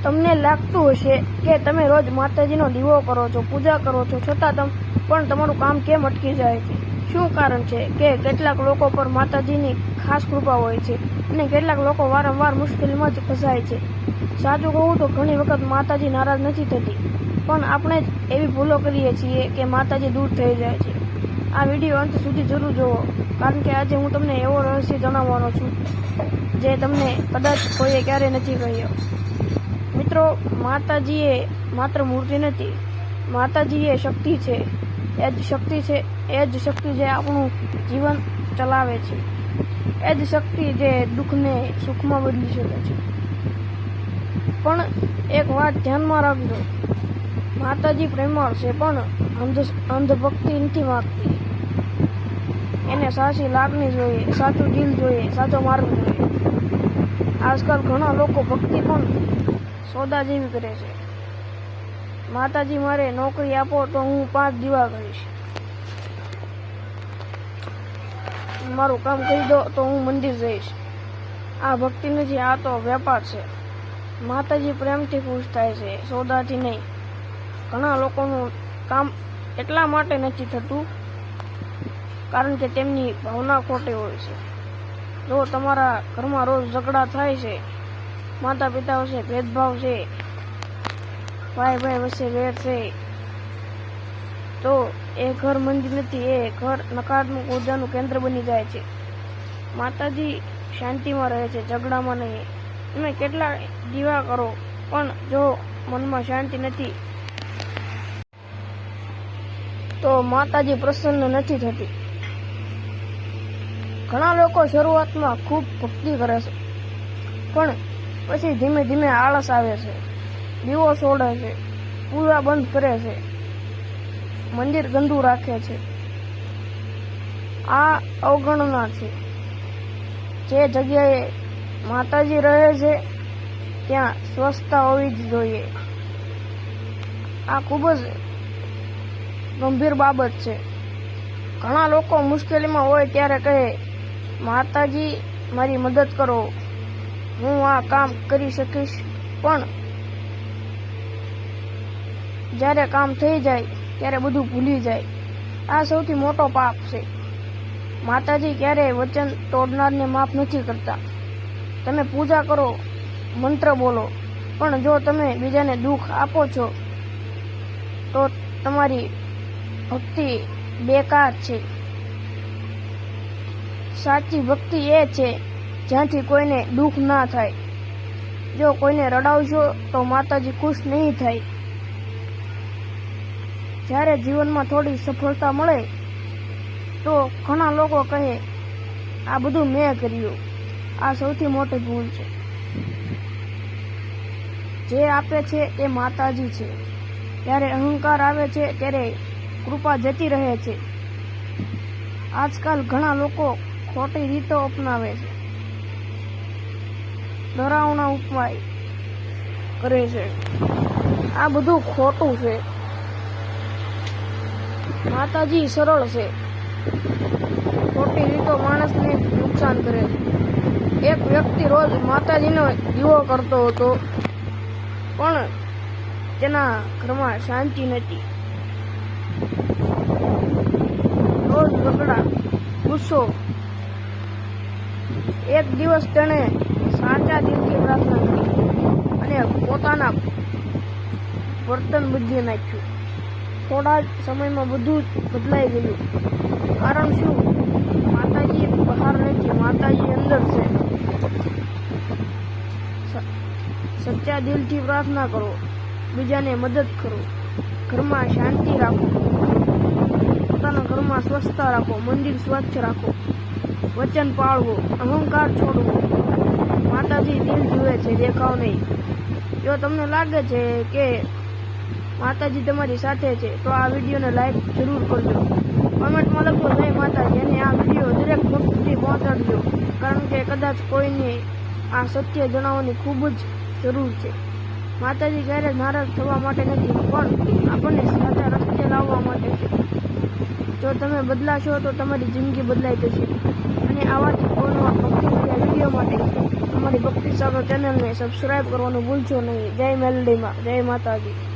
તમને લાગતું હશે કે તમે રોજ માતાજીનો દીવો કરો છો, પૂજા કરો છો, છતાં પણ તમારું કામ કેમ અટકી જાય છે? શું કારણ છે કે કેટલાક લોકો પર માતાજીની ખાસ કૃપા હોય છે અને કેટલાક લોકો વારંવાર મુશ્કેલીમાં જ ફસાય છે? સાચું કહું તો ઘણી વખત માતાજી નારાજ નથી થતી, પણ આપણે જ એવી ભૂલો કરીએ છીએ કે માતાજી દૂર થઈ જાય છે. આ વિડીયો અંત સુધી જરૂર જુઓ, કારણ કે આજે હું તમને એવો રહસ્ય જણાવવાનો છું જે તમને કદાચ કોઈએ ક્યારેય નથી કહ્યો. મિત્રો, માતાજી એ માત્ર મૂર્તિ નથી. માતાજી એ શક્તિ છે. એ જ શક્તિ જે આપણું જીવન ચલાવે છે. એ જ શક્તિ જે દુઃખને સુખમાં બદલી શકે છે. પણ એક વાત ધ્યાનમાં રાખજો, માતાજી પ્રેમાળ છે, પણ અંધભક્તિ નથી માંગતી. એને સાચી લાગણી જોઈએ, સાચું દિલ જોઈએ, સાચો માર્ગ જોઈએ. આજકાલ ઘણા લોકો ભક્તિ પણ સોદા જેવી કરે છે. માતાજી, મારે નોકરી આપો તો હું 5 દીવા કરીશ. મારું કામ કરી દો તો હું મંદિર જઈશ. આ ભક્તિ નથી, આ તો વેપાર છે. માતાજી પ્રેમથી ખુશ થાય છે, સોદાથી નહીં. ઘણા લોકોનું કામ એટલા માટે નથી થતું કારણ કે તેમની ભાવના ખોટી હોય છે. જો તમારા ઘરમાં રોજ ઝઘડા થાય છે, માતા પિતા વચ્ચે ભેદભાવ છે, ભાઈ વચ્ચે વેર છે, તો એ ઘર મંદિર નથી, એ ઘર નકારાત્મક ઉર્જાનું કેન્દ્ર બની જાય છે. માતાજી શાંતિમાં રહે છે, ઝઘડામાં નહીં. તમે કેટલા દીવા કરો, પણ જો મનમાં શાંતિ નથી તો માતાજી પ્રસન્ન નથી થતી. ઘણા લોકો શરૂઆતમાં ખૂબ ભક્તિ કરે છે, પણ પછી ધીમે ધીમે આળસ આવે છે, દીવો છોડે છે, પૂજા બંધ કરે છે, મંદિર ગંદુ રાખે છે. આ અવગણના છે. જે જગ્યાએ માતાજી રહે છે ત્યાં સ્વચ્છતા હોવી જ જોઈએ. આ ખૂબ જ ગંભીર બાબત છે. ઘણા લોકો મુશ્કેલીમાં હોય ત્યારે કહે, માતાજી મારી મદદ કરો, હું આ કામ કરી શકીશ. પણ જ્યારે કામ થઈ જાય ત્યારે બધું ભૂલી જાય. આ સૌથી મોટો પાપ છે. માતાજી ક્યારેય વચન તોડનારને માફ નથી કરતા. તમે પૂજા કરો, મંત્ર બોલો, પણ જો તમે બીજાને દુઃખ આપો છો તો તમારી ભક્તિ બેકાર છે. સાચી ભક્તિ એ છે જ્યાંથી કોઈને દુઃખ ના થાય. જો કોઈને રડાવશો તો માતાજી ખુશ નહીં થાય. જ્યારે જીવનમાં થોડી સફળતા મળે તો ઘણા લોકો કહે, આ બધું મેં કર્યું. આ સૌથી મોટી ભૂલ છે. જે આપે છે એ માતાજી છે. જ્યારે અહંકાર આવે છે ત્યારે કૃપા જતી રહે છે. આજકાલ ઘણા લોકો ખોટી રીતો અપનાવે છે, ડરાવના ઉપાય કરે છે. આ બધું ખોટું છે. માતાજી સરળ છે. ખોટી રીતો માણસને નુકસાન કરે છે. એક વ્યક્તિ રોજ માતાજીનો દીવો કરતો હતો, પણ તેના ઘરમાં શાંતિ નથી. રોજ ઝઘડા, ગુસ્સો. એક દિવસ તેણે સાચા દિલથી પ્રાર્થના કરી અને પોતાના વર્તન બદલી નાખ્યું. થોડા જ સમયમાં બધું જ બદલાઈ ગયું. કારણ શું? માતાજી બહાર નથી, માતાજી અંદર છે. સચ્ચા દિલથી પ્રાર્થના કરો, બીજાને મદદ કરો, ઘરમાં શાંતિ રાખો, પોતાના ઘરમાં સ્વચ્છતા રાખો, મંદિર સ્વચ્છ રાખો, વચન પાળવો, અહંકાર છોડવો. માતાજી દિલ જુએ છે, દેખાવ નહીં. જો તમને લાગે છે કે માતાજી તમારી સાથે છે તો આ વિડીયોને લાઈક જરૂર કરજો. કોમેન્ટમાં લખો જય માતાજી અને આ વિડીયો દરેક ભક્ત સુધી પહોંચાડજો, કારણ કે કદાચ કોઈને આ સત્ય જણાવવાની ખૂબ જ જરૂર છે. માતાજી ક્યારેય નારાજ થવા માટે નથી, પણ આપણને સાચા રસ્તે લાવવા માટે છે. જો તમે બદલાશો તો તમારી જિંદગી બદલાઈ જશે. અને આવા જ અવનવા ભક્તિમય વિડીયો માટે અમારી ભક્તિ સાગર ચેનલને સબસ્ક્રાઇબ કરવાનું ભૂલશો નહીં. જય મેલડીમાં, જય માતાજી.